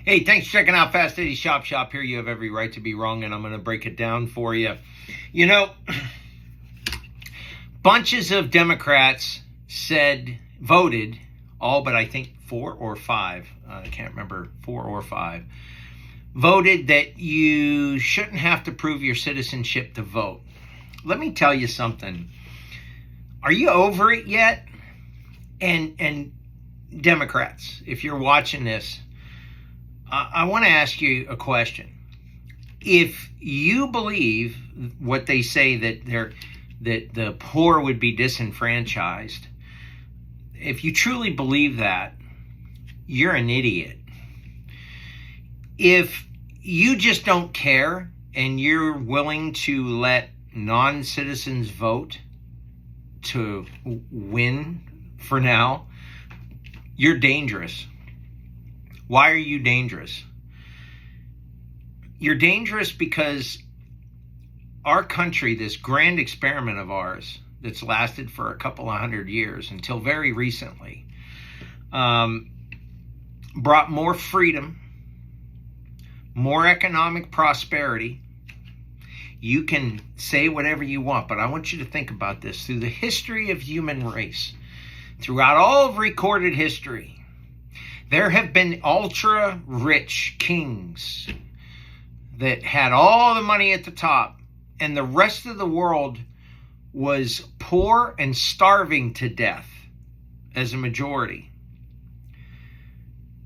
Hey, thanks for checking out Fast Eddie Shop Shop. Here you have every right to be wrong, and I'm going to break it down for you. You know, bunches of Democrats voted, all but I think 4 or 5, I can't remember, 4 or 5, voted that you shouldn't have to prove your citizenship to vote. Let me tell you something. Are you over it yet? And Democrats, if you're watching this, I want to ask you a question. If you believe what they say that the poor would be disenfranchised, if you truly believe that, you're an idiot. If you just don't care and you're willing to let non-citizens vote to win for now, you're dangerous. Why are you dangerous? You're dangerous because our country, this grand experiment of ours that's lasted for a couple of 100 years until very recently, brought more freedom, more economic prosperity. You can say whatever you want, but I want you to think about this. Through the history of human race, throughout all of recorded history, there have been ultra-rich kings that had all the money at the top, and the rest of the world was poor and starving to death as a majority.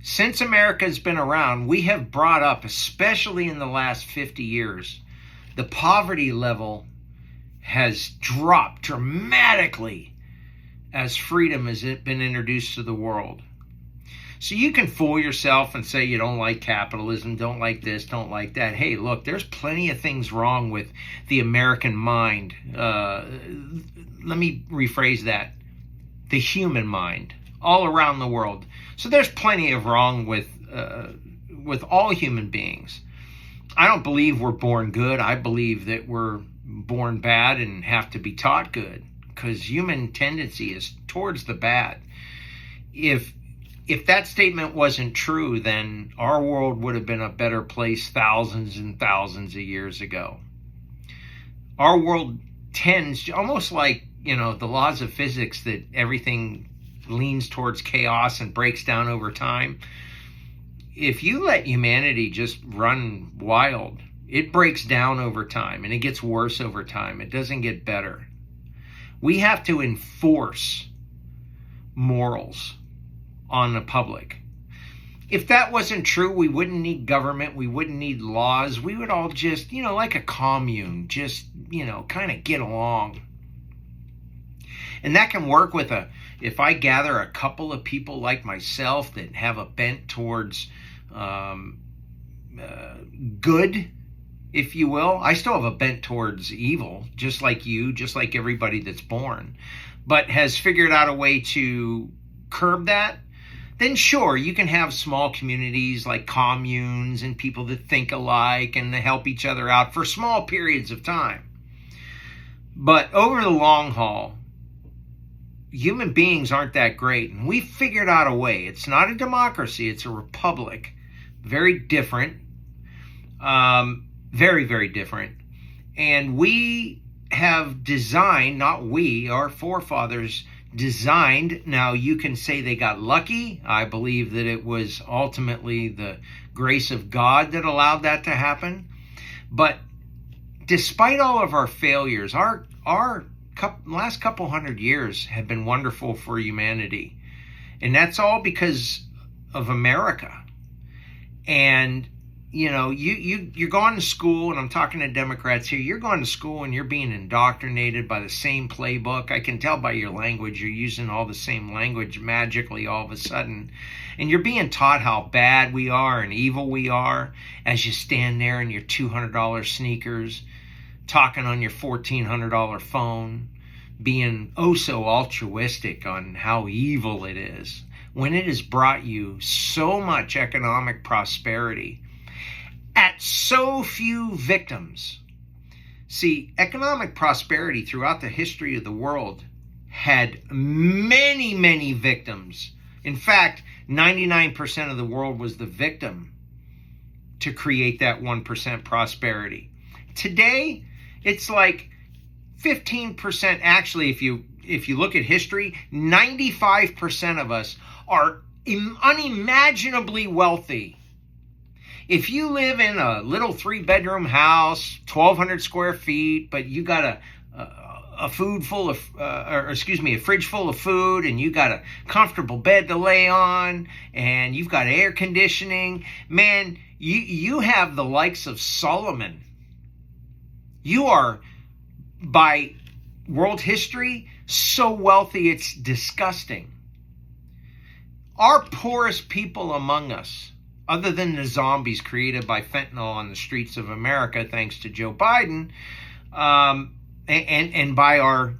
Since America's been around, we have brought up, especially in the last 50 years, the poverty level has dropped dramatically as freedom has been introduced to the world. So you can fool yourself and say you don't like capitalism, don't like this, don't like that. Hey, look, there's plenty of things wrong with the American mind. Let me rephrase that. The human mind, all around the world. So there's plenty of wrong with all human beings. I don't believe we're born good. I believe that we're born bad and have to be taught good, because human tendency is towards the bad. If that statement wasn't true, then our world would have been a better place thousands and thousands of years ago. Our world tends, almost like, the laws of physics, that everything leans towards chaos and breaks down over time. If you let humanity just run wild, it breaks down over time and it gets worse over time. It doesn't get better. We have to enforce morals on the public. If that wasn't true, we wouldn't need government, we wouldn't need laws. We would all just, like a commune, just, kind of get along. And that can work with if I gather a couple of people like myself that have a bent towards good, if you will. I still have a bent towards evil, just like you, just like everybody that's born, but has figured out a way to curb that. Then sure, you can have small communities like communes and people that think alike and they help each other out for small periods of time. But over the long haul, human beings aren't that great. And we figured out a way. It's not a democracy, it's a republic. Very different. Very, very different. And we have designed, not we, our forefathers designed. Now, you can say they got lucky. I believe that it was ultimately the grace of God that allowed that to happen. But despite all of our failures, our last couple 100 years have been wonderful for humanity. And that's all because of America. And you're going to school, and I'm talking to Democrats here, you're going to school and you're being indoctrinated by the same playbook. I can tell by your language, you're using all the same language magically all of a sudden. And you're being taught how bad we are and evil we are as you stand there in your $200 sneakers, talking on your $1,400 phone, being oh so altruistic on how evil it is, when it has brought you so much economic prosperity at so few victims. See, economic prosperity throughout the history of the world had many, many victims. In fact, 99% of the world was the victim to create that 1% prosperity. Today, it's like 15%. Actually, if you look at history, 95% of us are unimaginably wealthy. If you live in a little 3-bedroom house, 1,200 square feet, but you got a fridge full of food, and you got a comfortable bed to lay on, and you've got air conditioning, man, you have the likes of Solomon. You are, by world history, so wealthy it's disgusting. Our poorest people among us, other than the zombies created by fentanyl on the streets of America, thanks to Joe Biden, and by our,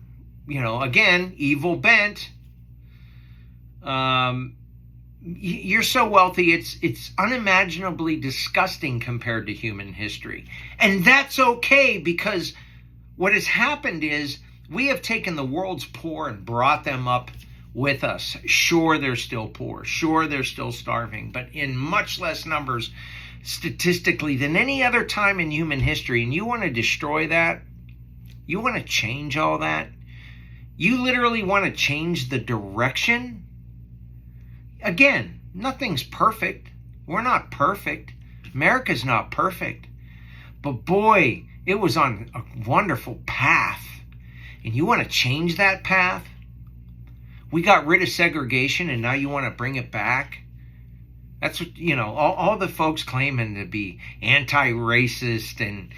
again, evil bent, you're so wealthy, it's unimaginably disgusting compared to human history. And that's okay, because what has happened is we have taken the world's poor and brought them up with us. Sure, they're still poor. Sure, they're still starving, but in much less numbers statistically than any other time in human history. And you want to destroy that? You want to change all that? You literally want to change the direction? Again, nothing's perfect. We're not perfect. America's not perfect. But boy, it was on a wonderful path. And you want to change that path? We got rid of segregation and now you want to bring it back? That's what, all the folks claiming to be anti-racist and,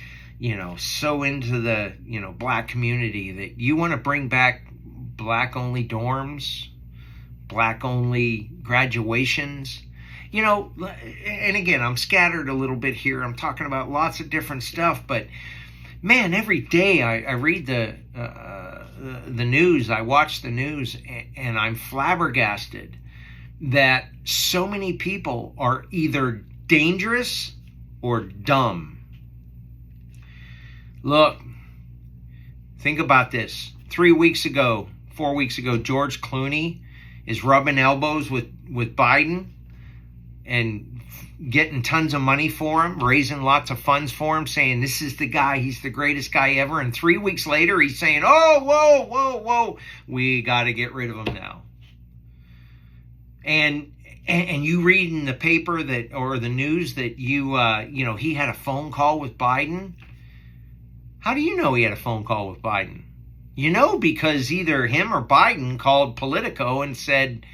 so into the, black community that you want to bring back black-only dorms, black-only graduations. And again, I'm scattered a little bit here. I'm talking about lots of different stuff, but man, every day I read the news, I watch the news, and I'm flabbergasted that so many people are either dangerous or dumb. Look, think about this. 4 weeks ago, George Clooney is rubbing elbows with Biden and getting tons of money for him, raising lots of funds for him, saying this is the guy, he's the greatest guy ever. And 3 weeks later, he's saying, oh, whoa, we got to get rid of him now. And you read in the paper that, or the news that he had a phone call with Biden. How do you know he had a phone call with Biden? Because either him or Biden called Politico and said,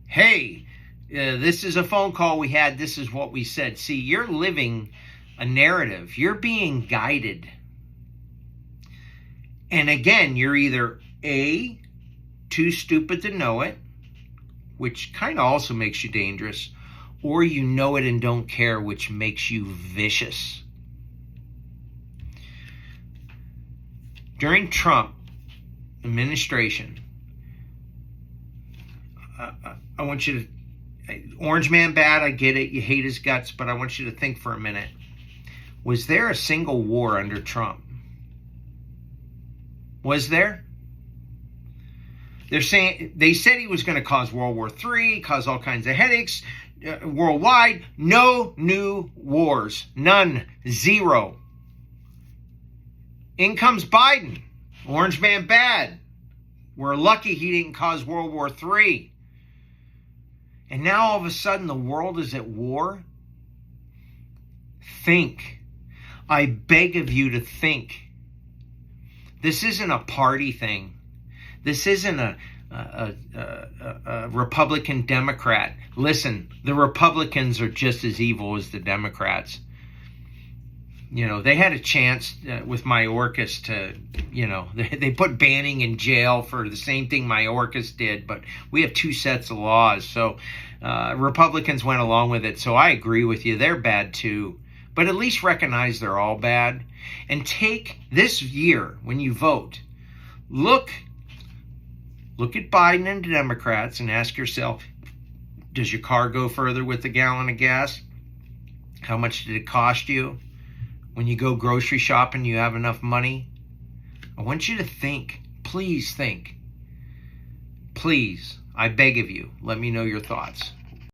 hey, this is a phone call we had. This is what we said. See, you're living a narrative. You're being guided. And again, you're either A, too stupid to know it, which kind of also makes you dangerous, or you know it and don't care, which makes you vicious. During Trump administration, I want you to, Orange Man bad, I get it, you hate his guts, but I want you to think for a minute. Was there a single war under Trump? Was there? They said he was going to cause World War III, cause all kinds of headaches worldwide. No new wars. None. Zero. In comes Biden. Orange Man bad. We're lucky he didn't cause World War III. And now all of a sudden the world is at war. Think. I beg of you to think. This isn't a party thing. This isn't a Republican Democrat. Listen, the Republicans are just as evil as the Democrats. They had a chance with Mayorkas to, they put Banning in jail for the same thing Mayorkas did, but we have two sets of laws. So Republicans went along with it. So I agree with you. They're bad too. But at least recognize they're all bad. And take this year when you vote, look at Biden and the Democrats and ask yourself, does your car go further with a gallon of gas? How much did it cost you? When you go grocery shopping, you have enough money? I want you to think. Please think. Please, I beg of you, let me know your thoughts.